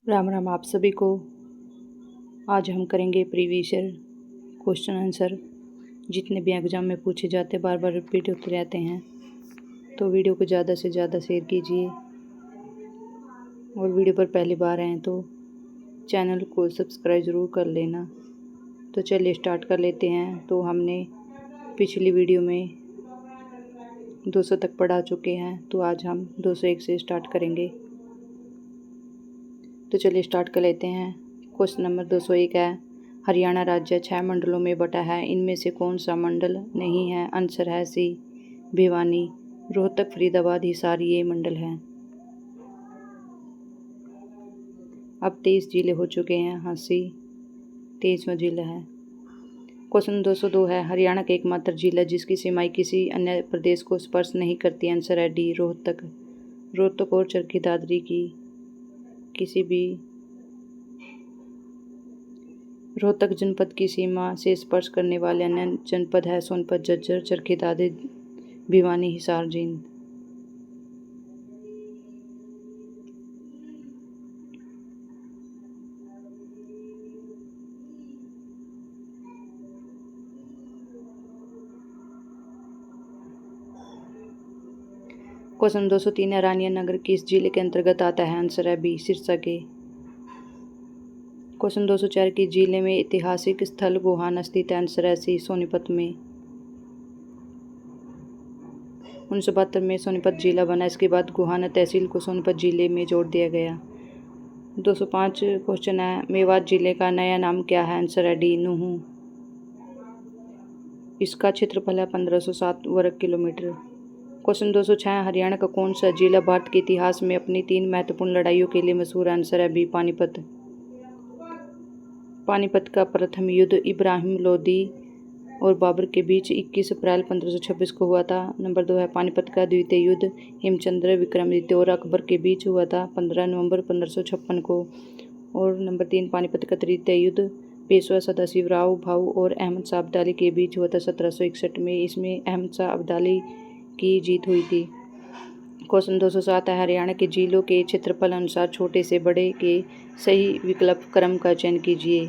राम राम आप सभी को। आज हम करेंगे प्रीवियस ईयर क्वेश्चन आंसर जितने भी एग्ज़ाम में पूछे जाते बार बार रिपीट होते रहते हैं। तो वीडियो को ज़्यादा से ज़्यादा शेयर कीजिए और वीडियो पर पहली बार आए तो चैनल को सब्सक्राइब ज़रूर कर लेना। तो चलिए स्टार्ट कर लेते हैं। तो हमने पिछली वीडियो में 200 तक पढ़ा चुके हैं, तो आज हम 201 से स्टार्ट करेंगे। तो चलिए स्टार्ट कर लेते हैं। क्वेश्चन नंबर 201 है, हरियाणा राज्य 6 मंडलों में बटा है, इनमें से कौन सा मंडल नहीं है? आंसर है सी, भिवानी, रोहतक, फरीदाबाद, हिसार ये मंडल हैं। अब 23 जिले हो चुके हैं। हाँ सी 23वां जिला है। क्वेश्चन 202 है, हरियाणा का एकमात्र जिला जिसकी सीमाएं किसी अन्य प्रदेश को स्पर्श नहीं करती। आंसर है डी, रोहतक। रोहतक और चरखी दादरी की किसी भी रोहतक जनपद की सीमा से स्पर्श करने वाले अन्य जनपद है सोनपत, झज्जर, चरखी दादरी, भिवानी, हिसार, जींद। क्वेश्चन 203 है, रानिया नगर किस जिले के अंतर्गत आता है? आंसर है बी, सिरसा के। क्वेश्चन 204 किस जिले में ऐतिहासिक स्थल गोहाना स्थित है? आंसर है सी, सोनीपत में। 1972 में सोनीपत जिला बना। इसके बाद गोहाना तहसील को सोनीपत जिले में जोड़ दिया गया। 205 क्वेश्चन है, मेवात जिले का नया नाम क्या है? आंसर है डी, नूहू। इसका क्षेत्रफल है 1507 वर्ग किलोमीटर। क्वेश्चन 206, हरियाणा का कौन सा जिला भारत के इतिहास में अपनी 3 महत्वपूर्ण लड़ाइयों के लिए मशहूर है? आंसर है बी, पानीपत। पानीपत का प्रथम युद्ध इब्राहिम लोदी और बाबर के बीच 21 अप्रैल 1526 को हुआ था। नंबर 2 है, पानीपत का द्वितीय युद्ध हेमचंद्र, विक्रमादित्य और अकबर के बीच हुआ था 15 नवंबर 1556 को। और नंबर 3, पानीपत का तृतीय युद्ध पेशवा सदाशिवराव भाऊ और अहमद शाह अब्दाली के बीच हुआ था 1761 में। इसमें अहमद शाह अब्दाली की जीत हुई थी। क्वेश्चन 207 है, हरियाणा के जिलों के क्षेत्रफल अनुसार छोटे से बड़े के सही विकल्प क्रम का चयन कीजिए।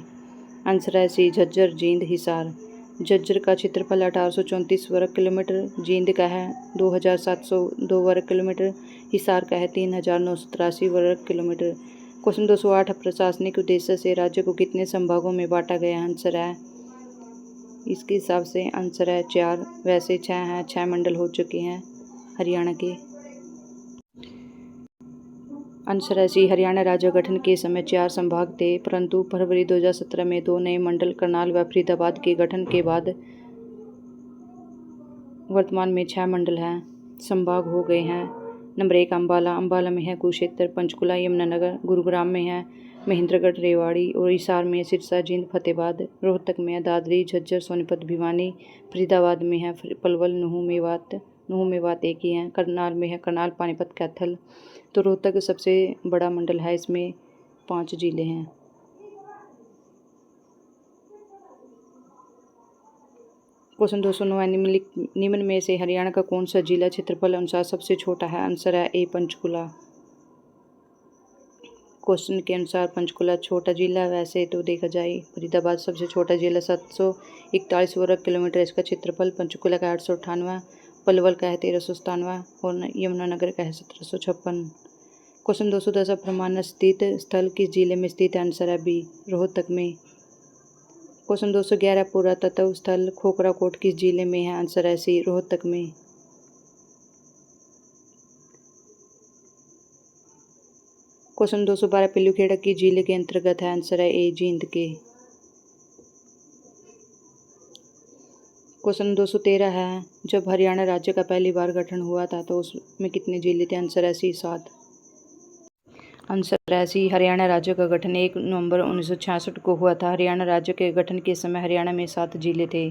आंसर है सी, झज्जर, जींद, हिसार। झज्जर का क्षेत्रफल 1834 वर्ग किलोमीटर, जींद का है 2702 वर्ग किलोमीटर, हिसार का है 3983 वर्ग किलोमीटर। क्वेश्चन 208, प्रशासनिक उद्देश्य से राज्य को कितने संभागों में बांटा गया? आंसर है इसके हिसाब से आंसर है 4, वैसे 6 हैं। 6 मंडल हो चुके हैं हरियाणा के। आंसर है सी, हरियाणा राज्य गठन के समय 4 संभाग थे, परंतु फरवरी 2017 में 2 नए मंडल करनाल व फरीदाबाद के गठन के बाद वर्तमान में 6 मंडल हैं, संभाग हो गए हैं। नंबर 1, अम्बाला। अम्बाला में है कुरुक्षेत्र, पंचकुला, यमुनानगर। गुरुग्राम में है महेंद्रगढ़, रेवाड़ी और हिसार में सिरसा, जींद, फतेहाबाद। रोहतक में है दादरी, झज्जर, सोनीपत, भिवानी। फरीदाबाद में है पलवल, नुहू, मेवात। नुहू, मेवात एक ही हैं। करनाल में है करनाल, पानीपत, कैथल। तो रोहतक सबसे बड़ा मंडल है, इसमें 5 जिले हैं। क्वेश्चन 209, निम्न में से हरियाणा का कौन सा जिला क्षेत्रफल अनुसार सबसे छोटा है? आंसर है ए, पंचकुला। क्वेश्चन के अनुसार पंचकुला छोटा जिला, वैसे तो देखा जाए फरीदाबाद सबसे छोटा जिला 741 वर्ग किलोमीटर इसका क्षेत्रफल। पंचकुला का 898, पलवल का है 1397 और यमुनानगर का है 1756। क्वेश्चन 210, ब्रह्मांड स्थित स्थल किस जिले में स्थित है? आंसर है बी, रोहतक में। क्वेश्चन 211, पुरातत्व स्थल खोखरा कोट किस जिले में है? आंसर है सी, रोहतक में। क्वेश्चन 212, पिल्लूखेड़ा किस जिले के अंतर्गत है? आंसर है ए, जींद के। क्वेश्चन 213 है, जब हरियाणा राज्य का पहली बार गठन हुआ था तो उसमें कितने जिले थे? आंसर है सी, 7। आंसर है सी, हरियाणा राज्य का गठन 1 नवंबर 1966 को हुआ था। हरियाणा राज्य के गठन के समय हरियाणा में 7 जिले थे।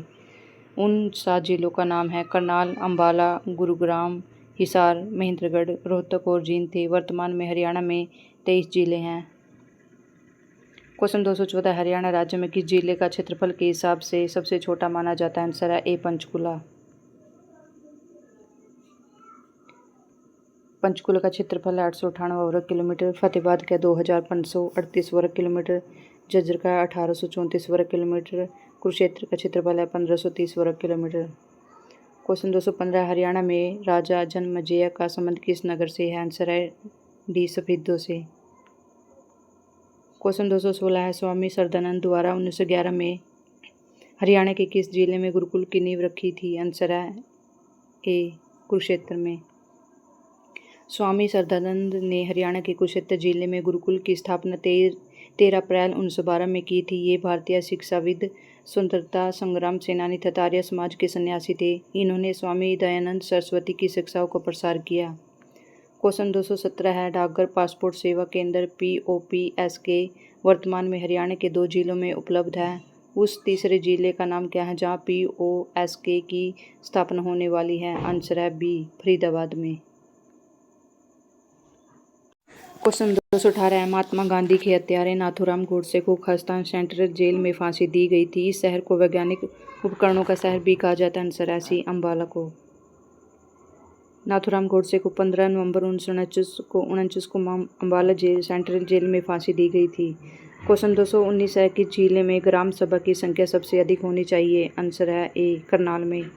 उन 7 जिलों का नाम है करनाल, अम्बाला, गुरुग्राम, हिसार, महेंद्रगढ़, रोहतक और जींद थे। वर्तमान में हरियाणा में 23 जिले हैं। क्वेश्चन 214, हरियाणा राज्य में किस जिले का क्षेत्रफल के हिसाब से सबसे छोटा माना जाता है? आंसर है ए, पंचकुला। पंचकुला का क्षेत्रफल 898 वर्ग किलोमीटर, फतेहाबाद का 2538 वर्ग किलोमीटर, झज्जर का 1834 वर्ग किलोमीटर, कुरुक्षेत्र का क्षेत्रफल है 1530 वर्ग किलोमीटर। क्वेश्चन 215, हरियाणा में राजा जन्मेजय का संबंध किस नगर से है? आंसर है डी, सफेदों से। क्वेश्चन 216 है, स्वामी श्रद्धानंद द्वारा 1911 में हरियाणा के किस जिले में गुरुकुल की नींव रखी थी? आंसर है ए, कुरुक्षेत्र में। स्वामी श्रद्धानंद ने हरियाणा के कुरुक्षेत्र जिले में गुरुकुल की स्थापना 13 अप्रैल 1912 में की थी। ये भारतीय शिक्षाविद, स्वतंत्रता संग्राम सेनानी तथा आर्य समाज के सन्यासी थे। इन्होंने स्वामी दयानंद सरस्वती की शिक्षाओं का प्रसार किया। क्वेश्चन 217 है, डाकघर पासपोर्ट सेवा केंद्र POPSK वर्तमान में हरियाणा के 2 जिलों में उपलब्ध है। उस तीसरे जिले का नाम क्या है जहां POSK की स्थापना होने वाली है? आंसर है बी, फरीदाबाद में। क्वेश्चन 218 है, महात्मा गांधी के हत्यारे नाथूराम गोडसे को खालिस्तान सेंट्रल जेल में फांसी दी गई थी। इस शहर को वैज्ञानिक उपकरणों का शहर भी कहा जाता है। आंसर है सी, अम्बाला को। नाथूराम गोडसे को 15 नवंबर 1929 को अम्बाला सेंट्रल जेल में फांसी दी गई थी। क्वेश्चन 219 है, किस जिले में ग्राम सभा की संख्या सबसे अधिक होनी चाहिए? आंसर है ए, करनाल में।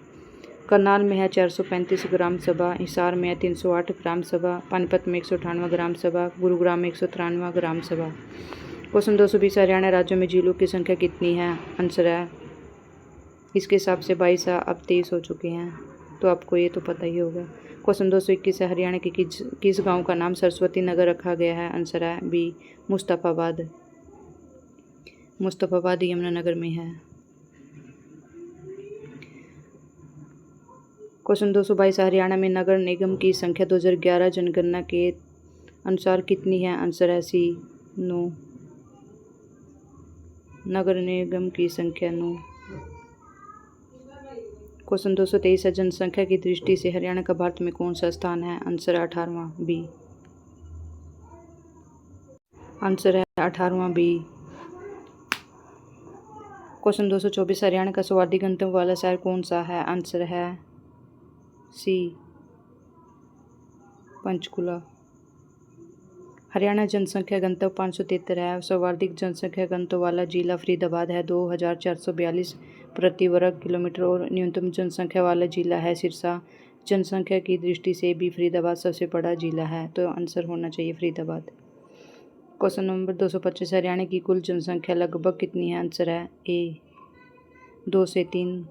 करनाल में है 435 ग्राम सभा, हिसार में है 308 ग्राम सभा, पानीपत में 198 ग्राम सभा, गुरुग्राम में 193 ग्राम सभा। क्वेश्चन 220, हरियाणा राज्य में जिलों की संख्या कितनी है? आंसर है इसके हिसाब से 22 है, अब 23 हो चुके हैं, तो आपको ये तो पता ही होगा। क्वेश्चन 221 है, हरियाणा के किस गांव का नाम सरस्वती नगर रखा गया है? आंसर है बी, मुस्तफाबाद। मुस्तफाबाद यमुनानगर में है। क्वेश्चन 222, हरियाणा में नगर निगम की संख्या 2011 जनगणना के अनुसार कितनी है? आंसर है सी, 9। नगर निगम की संख्या 9। क्वेश्चन 223 है, जनसंख्या की दृष्टि से हरियाणा का भारत में कौन सा स्थान है? आंसर है 18वां बी। आंसर है 18वां बी। क्वेश्चन 224, हरियाणा का सर्वाधिक गंतव्य वाला शहर कौन सा है? आंसर है सी, पंचकुला। हरियाणा जनसंख्या गंतव्य 573 है। सर्वाधिक जनसंख्या गंतव्य वाला जिला फरीदाबाद है 2442 प्रति वर्ग किलोमीटर और न्यूनतम जनसंख्या वाला जिला है सिरसा। जनसंख्या की दृष्टि से भी फरीदाबाद सबसे बड़ा जिला है, तो आंसर होना चाहिए फरीदाबाद। क्वेश्चन नंबर 225, हरियाणा की कुल जनसंख्या लगभग कितनी है? आंसर है ए, 2 से 3।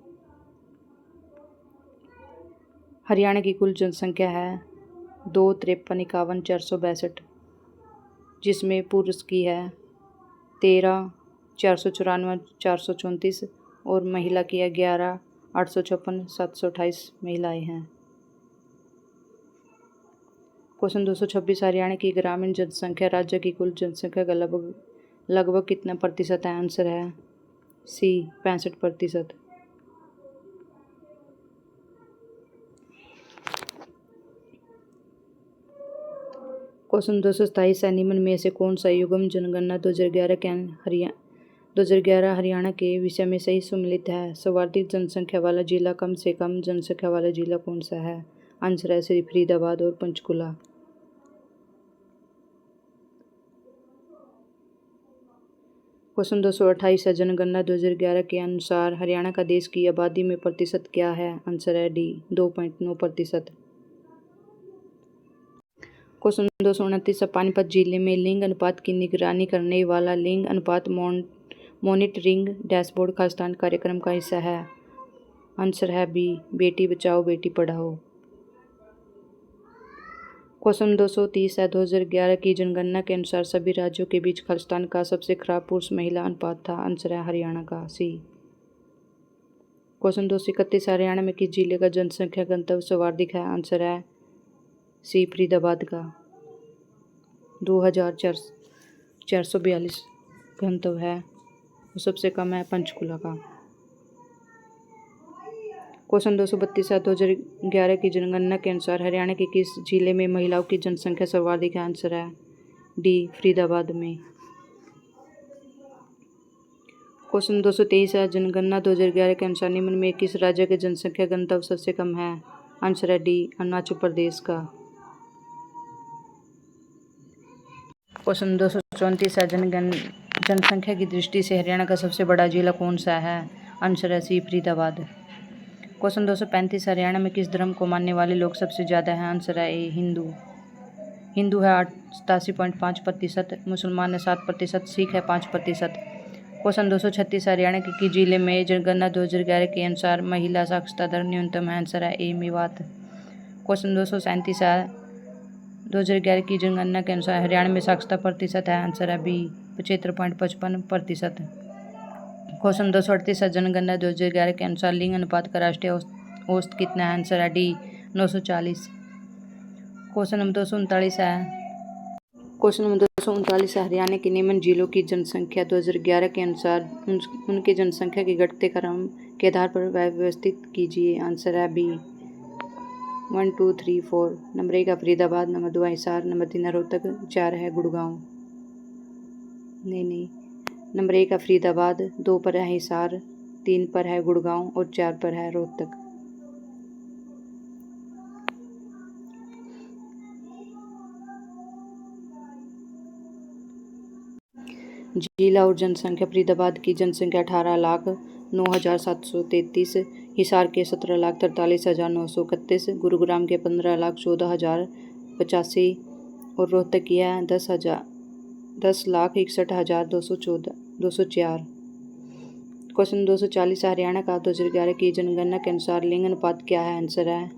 हरियाणा की कुल जनसंख्या है 2,53,51,462, जिसमें पुरुष की है 13,494,434 और महिला की है 11,856,728 महिलाएं हैं। क्वेश्चन 226, हरियाणा की ग्रामीण जनसंख्या राज्य की कुल जनसंख्या का लगभग कितना प्रतिशत है? आंसर है सी, 65%। क्वेश्चन 227 है, निम्न में से कौन सा युग्म जनगणना 2011 हरियाणा के विषय में सही सम्मिलित है? सर्वाधिक जनसंख्या वाला जिला कम से कम जनसंख्या वाला जिला कौन सा है? आंसर है श्री फरीदाबाद और पंचकुला। क्वेश्चन 228 है, जनगणना 2011 के अनुसार हरियाणा का देश की आबादी में प्रतिशत क्या है? आंसर है डी, 2.9%। क्वेश्चन 229 है, पानीपत जिले में लिंग अनुपात की निगरानी करने वाला लिंग अनुपात मॉनिटरिंग डैशबोर्ड खालिस्तान कार्यक्रम का हिस्सा है। आंसर है बी, बेटी बचाओ बेटी पढ़ाओ। क्वेश्चन 230 है, 2011 की जनगणना के अनुसार सभी राज्यों के बीच खालिस्तान का सबसे खराब पुरुष महिला अनुपात था। आंसर है हरियाणा का सी। क्वेश्चन 231, हरियाणा में किस जिले का जनसंख्या गंतव्य सर्वाधिक है? आंसर है सी, फरीदाबाद का 2442 गंतव्य है। सबसे कम है पंचकुला का। क्वेश्चन 232 है, 2011 की जनगणना के अनुसार हरियाणा के किस जिले में महिलाओं की जनसंख्या सर्वाधिक है? आंसर है डी, फरीदाबाद में। क्वेश्चन 223 है, जनगणना 2011 के अनुसार निम्न में किस राज्य के जनसंख्या गंतव्य सबसे कम है? आंसर है डी, अरुणाचल प्रदेश का। क्वेश्चन 234 है, जनसंख्या की दृष्टि से हरियाणा का सबसे बड़ा जिला कौन सा है? आंसर है सी, फरीदाबाद। क्वेश्चन 235, हरियाणा में किस धर्म को मानने वाले लोग सबसे ज़्यादा हैं? आंसर है ए, हिंदू है 87.5%, मुसलमान है 7%, सिख है 5%। क्वेश्चन 236, हरियाणा के जिले में जनगणना 2011 के अनुसार महिला साक्षरता दर न्यूनतम है? आंसर है ए, मेवात। क्वेश्चन 237 है, 2011 की जनगणना के अनुसार हरियाणा में साक्षरता प्रतिशत है? आंसर है बी, 75.55%। क्वेश्चन 238 है, जनगणना 2011 के अनुसार लिंग अनुपात का राष्ट्रीय औसत कितना है? आंसर है डी, 940। क्वेश्चन नंबर 239 है, हरियाणा के निम्न जिलों की जनसंख्या 2011 के अनुसार उनके जनसंख्या के घटते क्रम के आधार पर व्यवस्थित कीजिए। आंसर है बी, 1 2 3 4। नंबर 1 है फरीदाबाद, नंबर 2 है हिसार, नंबर 3 है रोहतक, 4 है गुड़गांव। नहीं, नंबर 1 है फरीदाबाद, 2 पर है हिसार, 3 पर है गुड़गांव और 4 पर है रोहतक। जिला और जनसंख्या, फरीदाबाद की जनसंख्या 18,09,733, हिसार के 17,43,931, गुरुग्राम के 15,14,085 और रोहतक की है 10,61,204। क्वेश्चन 240, हरियाणा का 2011 की जनगणना के अनुसार लिंग अनुपात क्या है? आंसर है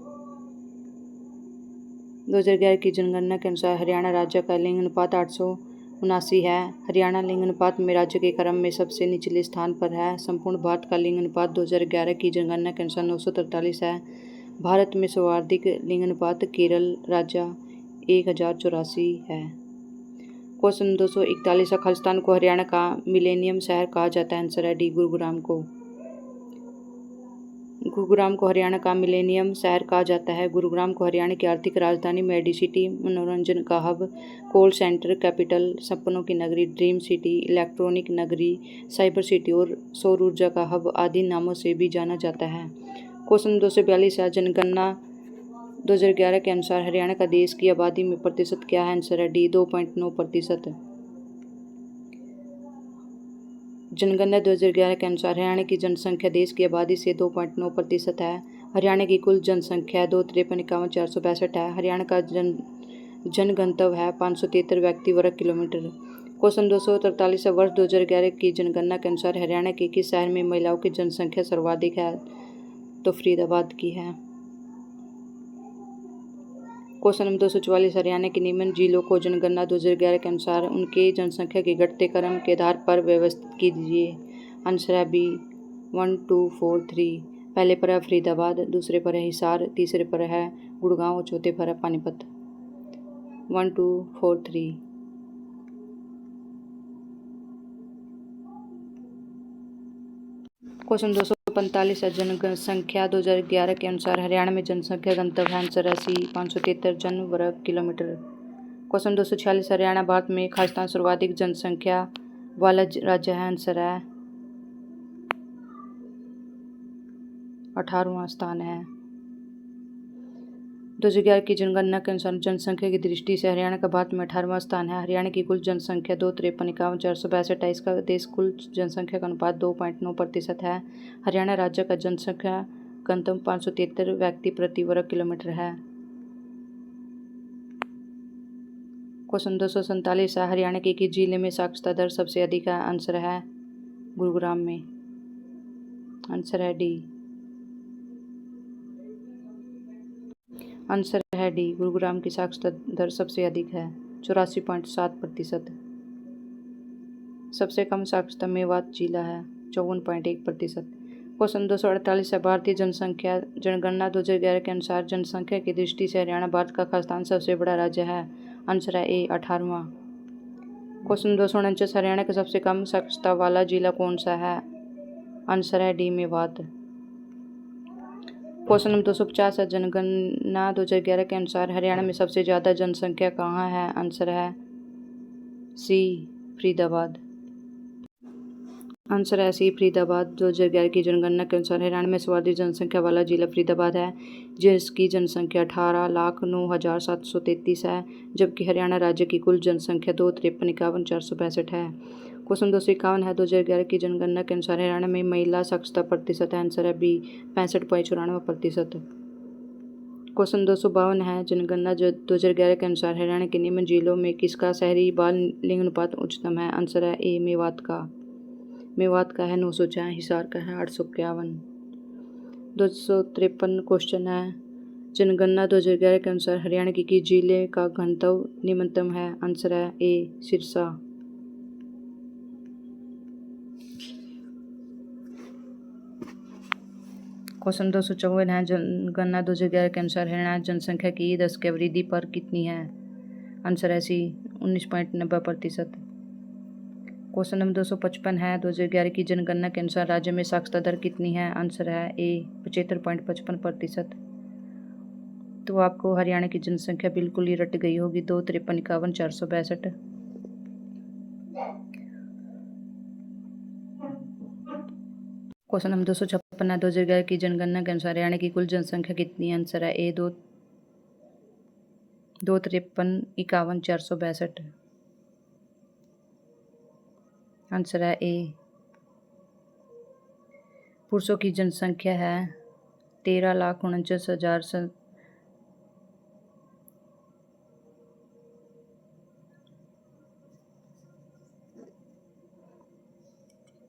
2011 की जनगणना के अनुसार हरियाणा राज्य का लिंग अनुपात 879 है। हरियाणा लिंग अनुपात में राज्य के क्रम में सबसे निचले स्थान पर है। संपूर्ण भारत का लिंग अनुपात 2011 की जनगणना के अनुसार 943 है। भारत में सर्वाधिक लिंग अनुपात केरल राज्य 1084 है। क्वेश्चन 241 है, खालिस्तान को हरियाणा का मिलेनियम शहर कहा जाता है? आंसर है डी, गुरुग्राम को हरियाणा का मिलेनियम शहर कहा जाता है। गुरुग्राम को हरियाणा की आर्थिक राजधानी, मेडिसिटी, मनोरंजन का हब, कॉल सेंटर, कैपिटल, सपनों की नगरी, ड्रीम सिटी, इलेक्ट्रॉनिक नगरी, साइबर सिटी और सौर ऊर्जा का हब आदि नामों से भी जाना जाता है। क्वेश्चन 242 है, जनगणना 2011 के अनुसार हरियाणा का देश की आबादी में प्रतिशत क्या है? आंसर है डी, 2.9%। जनगणना 2011 के अनुसार हरियाणा की जनसंख्या देश की आबादी से 2.9% है। हरियाणा की कुल जनसंख्या 2,53,51,462 है। हरियाणा का जनघनत्व है 573 व्यक्ति वर्ग किलोमीटर। क्वेश्चन 243 वर्ष 2011 की जनगणना के अनुसार हरियाणा के किस शहर में महिलाओं की जनसंख्या सर्वाधिक है? तो फरीदाबाद की है। क्वेश्चन नंबर 244, हरियाणा के निम्न जिलों को जनगणना 2011 के अनुसार उनके जनसंख्या के घटते क्रम के आधार पर व्यवस्थित कीजिए। आंसर है बी, 1 2 4 3। पहले पर है फरीदाबाद, दूसरे पर है हिसार, तीसरे पर है गुड़गांव और चौथे पर है पानीपत। 1 2 4 3। क्वेश्चन 245 है, जनसंख्या 2011 के अनुसार हरियाणा में जनसंख्या घनत्व है? आंसर है सी, 573 जन वर्ग किलोमीटर। क्वेश्चन 246, हरियाणा भारत में खालिस्तान सर्वाधिक जनसंख्या वाला राज्य है? आंसर है 18वां स्थान है। 2011 की जनगणना के अनुसार जनसंख्या की दृष्टि से हरियाणा का भारत में 18वां स्थान है। हरियाणा की कुल जनसंख्या 2,53,51,462 है। इसका देश कुल जनसंख्या का अनुपात 2.9% है। हरियाणा राज्य का जनसंख्या घनत्व 573 व्यक्ति प्रति वर्ग किलोमीटर है। क्वेश्चन 247 है, हरियाणा के किस जिले में साक्षरता दर सबसे अधिक है? आंसर है गुरुग्राम में। आंसर है डी, गुरुग्राम की साक्षरता दर सबसे अधिक है, 84.7%। सबसे कम साक्षरता मेवात जिला है, 54.1%। क्वेश्चन 248 है, भारतीय जनसंख्या जनगणना 2011 के अनुसार जनसंख्या की दृष्टि से हरियाणा भारत का खालिस्तान सबसे बड़ा राज्य है। आंसर है ए, 18वां। क्वेश्चन 249, हरियाणा का सबसे कम साक्षरता वाला जिला कौन सा है? आंसर है डी, मेवात। क्वेश्चन नंबर 250 है, जनगणना 2011 के अनुसार हरियाणा में सबसे ज़्यादा जनसंख्या कहाँ है? आंसर है सी, फरीदाबाद। आंसर है सी फरीदाबाद। 2011 की जनगणना के अनुसार हरियाणा में सर्वाधिक जनसंख्या वाला जिला फरीदाबाद है, जिसकी जनसंख्या 18,09,733 है, जबकि हरियाणा राज्य की कुल जनसंख्या 2,53,51,462 है। क्वेश्चन 251 है। 2011 की जनगणना के अनुसार हरियाणा में महिला साक्षरता प्रतिशत है। आंसर है बी 65.94%। क्वेश्चन 252 है। जनगणना 2011 के अनुसार हरियाणा के निम्न जिलों में किसका शहरी बाल लिंग अनुपात उच्चतम है। आंसर है ए मेवात का है 904, हिसार का है 851। 253 क्वेश्चन है। जनगणना 2011 के अनुसार हरियाणा की किस जिले का घनत्व निम्नतम है। आंसर है ए सिरसा। क्वेश्चन 254 है। जनगणना 2011 के अनुसार हरियाणा जनसंख्या की 10 के वृद्धि पर कितनी है। आंसर है सी 19.90%। क्वेश्चन नंबर 255 है। 2011 की जनगणना के अनुसार राज्य में साक्षरता दर कितनी है। आंसर है ए 75.55%। तो आपको हरियाणा की जनसंख्या बिल्कुल ही रट गई होगी, 2,53,51,462। क्वेश्चन नंबर 256 है। 2011 की जनगणना के अनुसार हरियाणा की कुल जनसंख्या कितनी है। आंसर है ए 2,53,51,462। आंसर है ए। पुरुषों की जनसंख्या है 13,49,000।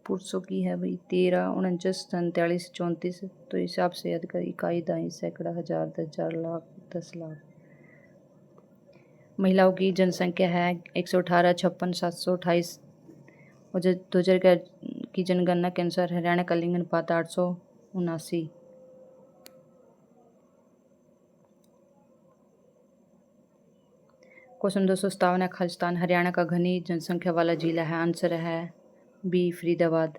पुरुषों की है भाई 13,49,47,34। तो हिसाब से याद कर, इकाई, दाई, सैकड़ा, हजार, 10,000, लाख, 10 लाख। महिलाओं की जनसंख्या है 118,56,728। और 2011 की जनगणना के अनुसार हरियाणा का लिंग अनुपात 879। क्वेश्चन 257 है। खालिस्तान हरियाणा का घनी जनसंख्या वाला जिला है। आंसर है बी फरीदाबाद।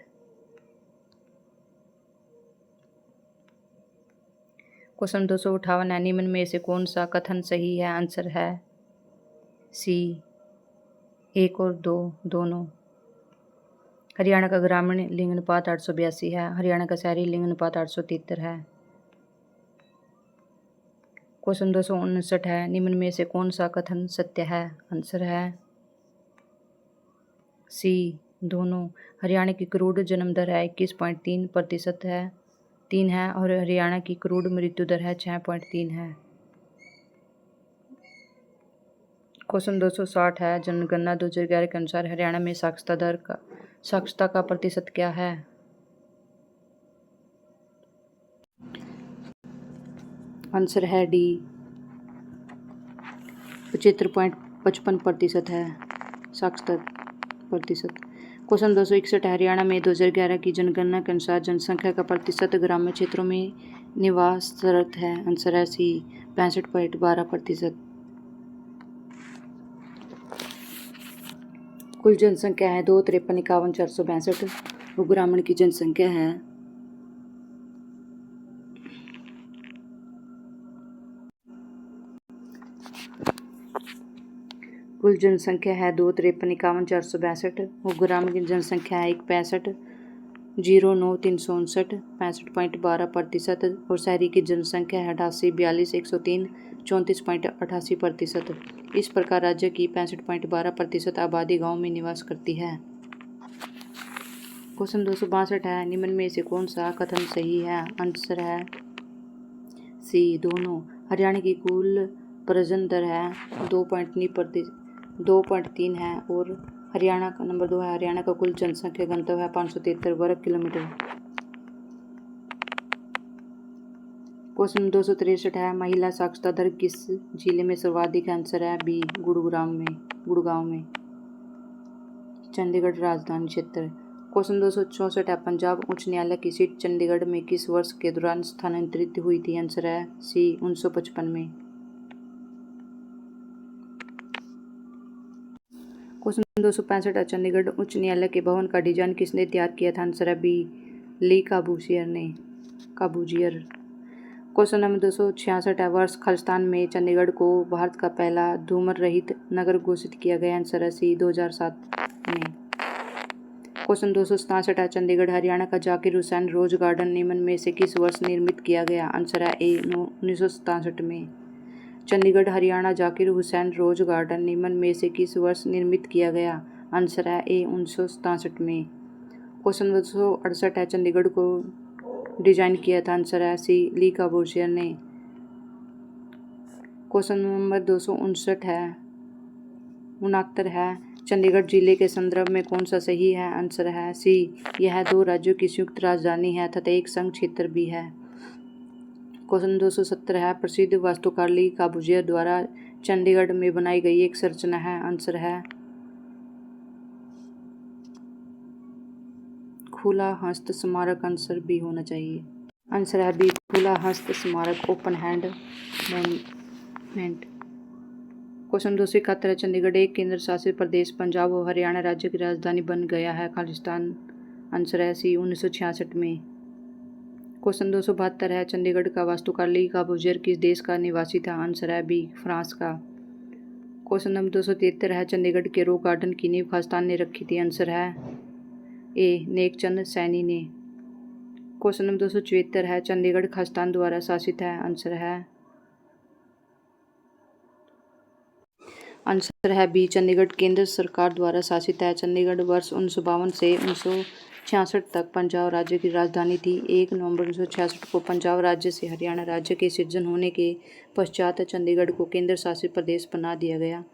क्वेश्चन 258 है। निम्न में से कौन सा कथन सही है। आंसर है सी 1 और 2 दोनों। हरियाणा का ग्रामीण लिंग अनुपात 882 है। हरियाणा का शहरी लिंग अनुपात 873 है। क्वेश्चन 259 है। निम्न में से कौन सा कथन सत्य है। आंसर है सी दोनों। हरियाणा की क्रूड जन्म दर है 21.3% है 3 है, और हरियाणा की क्रूड मृत्यु दर है 6.3 है। क्वेश्चन 260 है। जनगणना 2011 के अनुसार हरियाणा में साक्षरता का प्रतिशत क्या है। आंसर है डी 75.55% है साक्षरता प्रतिशत। क्वेश्चन 261 है। हरियाणा में 2011 की जनगणना के अनुसार जनसंख्या का प्रतिशत ग्रामीण क्षेत्रों में निवासरत है। आंसर है सी 65.12%। कुल जनसंख्या है 2,53,51,462। और ग्रामीण की जनसंख्या है कुल जनसंख्या है 2,53,51,462। और ग्रामीण की जनसंख्या है 1,65,09,359 65.12%। और शहरी की जनसंख्या है 88,42,103 34.88%। इस प्रकार राज्य की 65.12% आबादी गांव में निवास करती है। क्वेश्चन 262 है। निम्न में से कौन सा कथन सही है। आंसर है सी दोनों। हरियाणा की कुल प्रजनन दर है 2.3 है। और हरियाणा का नंबर 2 है। हरियाणा का कुल जनसंख्या घनत्व है 573 वर्ग किलोमीटर। क्वेश्चन 263 है। महिला साक्षरता दर किस जिले में सर्वाधिक है। आंसर है बी गुड़गांव में चंडीगढ़ राजधानी क्षेत्र। क्वेश्चन 264 है। पंजाब उच्च न्यायालय की सीट चंडीगढ़ में किस वर्ष के दौरान स्थानांतरित हुई थी। आंसर है सी 1955 में। क्वेश्चन 265 है। चंडीगढ़ उच्च न्यायालय के भवन का डिजाइन किसने तैयार किया था। आंसर है बी ली काबूजियर। क्वेश्चन नंबर 266 है। वर्ष खालिस्तान में चंडीगढ़ को भारत का पहला धूमर रहित नगर घोषित किया गया। आंसर है सी 2007 में। क्वेश्चन 267 है, चंडीगढ़ हरियाणा का जाकिर हुसैन रोज गार्डन निम्न में से किस वर्ष निर्मित किया गया? आंसर है ए 1967 में। चंडीगढ़ हरियाणा जाकिर हुसैन रोज गार्डन निम्न में से किस वर्ष निर्मित किया गया? आंसर है ए 1967 में। क्वेश्चन 268 है, चंडीगढ़ को डिजाइन किया था? आंसर है सी ली काबूसियर ने। क्वेश्चन नंबर 259 है 69 है, चंडीगढ़ जिले के संदर्भ में कौन सा सही है? आंसर है सी, यह 2 राज्यों की संयुक्त राजधानी है तथा एक संघ क्षेत्र भी है। क्वेश्चन 270 है, प्रसिद्ध वास्तुकार ली काबूसियर द्वारा चंडीगढ़ में बनाई गई एक संरचना है? आंसर है खुला हस्त स्मारक। आंसर बी होना चाहिए। आंसर है बी, खुला हस्त स्मारक, ओपन हैंड मोन्यूमेंट। क्वेश्चन 271 है, चंडीगढ़ एक केंद्र शासित प्रदेश पंजाब और हरियाणा राज्य की राजधानी बन गया है खालिस्तान? आंसर है सी 1966 में। क्वेश्चन 272 है, चंडीगढ़ का वास्तुकार ली काबूसियर किस देश का निवासी था? आंसर है बी, फ्रांस का। क्वेश्चन नंबर 273 है, चंडीगढ़ के रॉक गार्डन की नींव खालिस्तान ने रखी थी? आंसर है ए, नेकचंद सैनी ने। क्वेश्चन नंबर 274 है, चंडीगढ़ खालिस्तान द्वारा शासित है? आंसर है बी, चंडीगढ़ केंद्र सरकार द्वारा शासित है। चंडीगढ़ वर्ष 1952 से 1966 तक पंजाब राज्य की राजधानी थी। 1 नवंबर 1966 को पंजाब राज्य से हरियाणा राज्य के सृजन होने के पश्चात चंडीगढ़ को केंद्र शासित प्रदेश बना दिया गया।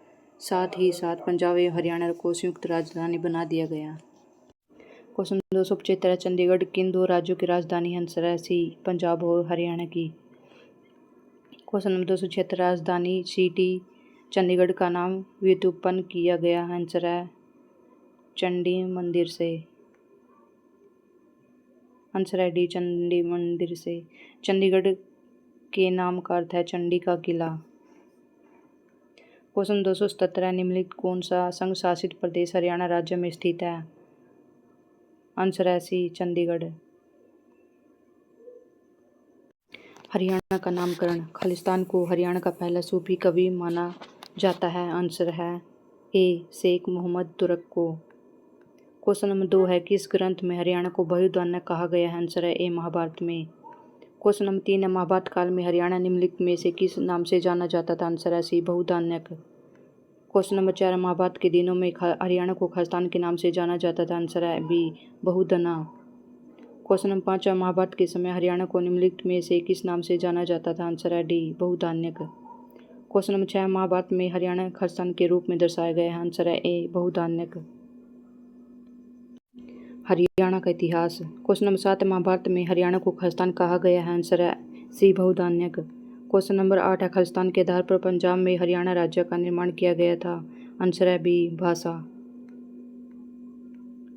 साथ ही साथ पंजाब एवं हरियाणा को संयुक्त राजधानी बना दिया गया। क्वेश्चन 275 है, चंडीगढ़ किन 2 राज्यों की राजधानी? आंसर है सी, पंजाब और हरियाणा की। क्वेश्चन नंबर 276, राजधानी सिटी चंडीगढ़ का नाम व्युत्पन्न किया गया? आंसर है चंडी मंदिर से। आंसर है डी, चंडी मंदिर से। चंडीगढ़ के नाम का अर्थ है चंडी का किला। क्वेश्चन 277 है, निम्नलिखित कौन सा संघ शासित प्रदेश हरियाणा राज्य में स्थित है? आंसर है सी, चंडीगढ़। हरियाणा का नामकरण, खालिस्तान को हरियाणा का पहला सूफी कवि माना जाता है? आंसर है ए, शेख मोहम्मद तुरक को। क्वेश्चन नंबर 2 है, किस ग्रंथ में हरियाणा को बहुधान्य कहा गया है? आंसर है ए, महाभारत में। क्वेश्चन नंबर 3 है, महाभारत काल में हरियाणा निम्नलिखित में से किस नाम से जाना जाता था? आंसर है सी, बहुधान्यक। क्वेश्चन नंबर 4 है, महाभारत के दिनों में हरियाणा को खालिस्तान के नाम से जाना जाता था? आंसर है बी, बहुधना। क्वेश्चन नंबर 5 है, महाभारत के समय हरियाणा को निम्नलिखित में से किस नाम से जाना जाता था? आंसर है डी, बहुधान्यक। क्वेश्चन नंबर 6, महाभारत में हरियाणा खालिस्तान के रूप में दर्शाया गया है? आंसर है ए, बहुधान्यक। हरियाणा का इतिहास। क्वेश्चन नंबर 7, महाभारत में हरियाणा को खालिस्तान कहा गया है? आंसर है सी, बहुधान्यक। क्वेश्चन नंबर 8 है, खालिस्तान के आधार पर पंजाब में हरियाणा राज्य का निर्माण किया गया था? आंसर है बी, भाषा।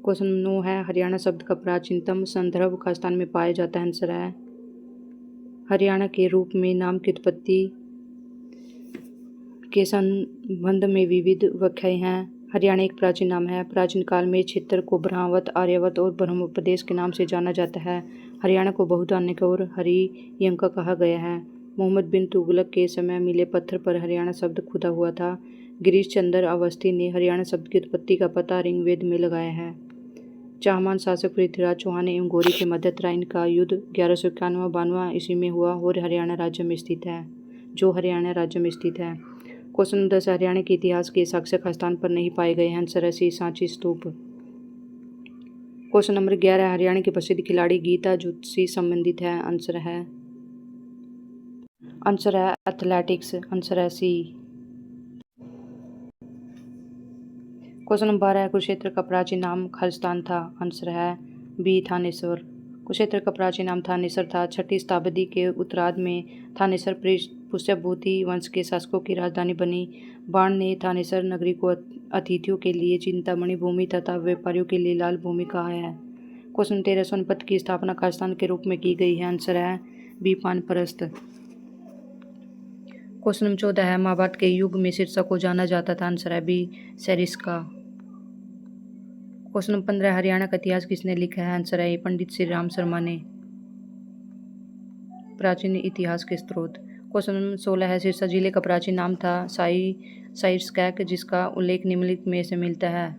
क्वेश्चन 9 है, हरियाणा शब्द का प्राचीनतम संदर्भ खालिस्तान में पाया जाता है? आंसर है हरियाणा के रूप में नाम की उत्पत्ति के संबंध में विविध व्याख्याएं हैं। हरियाणा एक प्राचीन नाम है। प्राचीन काल में क्षेत्र को ब्रह्मावत, आर्यावत और ब्रह्मोपदेश के नाम से जाना जाता है। हरियाणा को बहुधान्यक और हरियंका कहा गया है। मोहम्मद बिन तुगलक के समय मिले पत्थर पर हरियाणा शब्द खुदा हुआ था। गिरीश चंद्र अवस्थी ने हरियाणा शब्द की उत्पत्ति का पता ऋग्वेद में लगाया है। चाहमान शासक पृथ्वीराज चौहान एवं गौरी के मध्य तराइन का युद्ध 1191-92 ईस्वी में हुआ और हरियाणा राज्य में स्थित है, क्वेश्चन 10, हरियाणा के इतिहास के साक्ष्य खालिस्तान पर नहीं पाए गए हैं? आंसर है सी, सांची स्तूप। क्वेश्चन नंबर 11, हरियाणा के प्रसिद्ध खिलाड़ी गीता जुत्सी संबंधित है? आंसर है एथलेटिक्स। आंसर है सी। क्वेश्चन नंबर 12 है, कुरुक्षेत्र का प्राचीन नाम खालिस्तान था? आंसर है बी, थानेश्वर। कुरुक्षेत्र का प्राचीन नाम थानेसर था। 6वीं शताब्दी के उत्तरार्ध में थानेसर पुष्यभूति वंश के शासकों की राजधानी बनी। बाण ने थानेसर नगरी को अतिथियों के लिए चिंतामणि भूमि तथा व्यापारियों के लिए लाल भूमि कहा है। क्वेश्चन 13, सोनीपत की स्थापना खालिस्तान के रूप में की गई है? आंसर है बी, पानप्रस्थ। क्वेश्चन नंबर 14 है, महाभारत के युग में शीर्षक को जाना जाता था? आंसर है B, Sariska. Question number 15, Haryana का इतिहास किसने लिखा है? आंसर है पंडित श्री राम शर्मा ने। प्राचीन इतिहास के स्रोत। क्वेश्चन नंबर 16 है, सिरसा जिले का प्राचीन नाम था साइरस्कैक, जिसका उल्लेख निम्नलिखित में से मिलता है?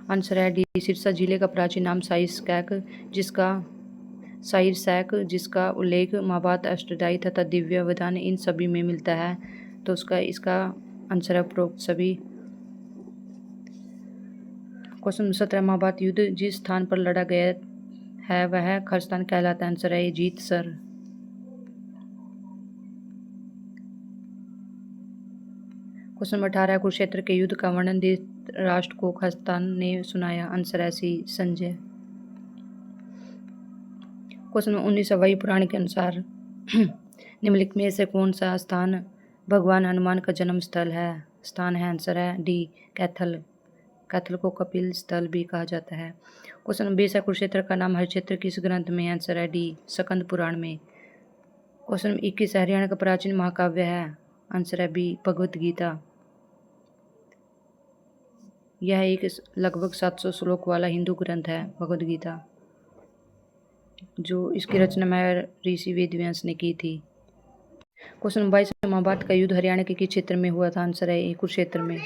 आंसर है डी सिरसा जिले का प्राचीन नाम साइर सैक जिसका उल्लेख महाभारत, अष्टधाई तथा दिव्य अवधान इन सभी में मिलता है। तो इसका आंसर है उपरोक्त सभी। क्वेश्चन 17 महाभारत युद्ध जिस स्थान पर लड़ा गया है वह खरस्थान कहलाता है। आंसर है जीतसर। क्वेश्चन 18 कुरुक्षेत्र के युद्ध का वर्णन धृतराष्ट्र को खरस्थान ने सुनाया। आंसर है सी संजय। क्वेश्चन 19 वही पुराण के अनुसार निम्नलिखित में से कौन सा स्थान भगवान हनुमान का जन्म स्थल है? आंसर है डी कैथल। कैथल को कपिल स्थल भी कहा जाता है। क्वेश्चन 20 कुरुक्षेत्र का नाम हरिक्षेत्र किस ग्रंथ में? आंसर है डी स्कंद पुराण में। क्वेश्चन 21 हरियाणा का प्राचीन महाकाव्य है। आंसर है बी भगवत गीता। यह एक लगभग 700 श्लोक वाला हिंदू ग्रंथ है भगवत गीता, जो इसकी रचना महर्षि वेदव्यास ने की थी। क्वेश्चन 22 महाभारत का युद्ध हरियाणा के किस क्षेत्र में हुआ था? आंसर है कुरुक्षेत्र में।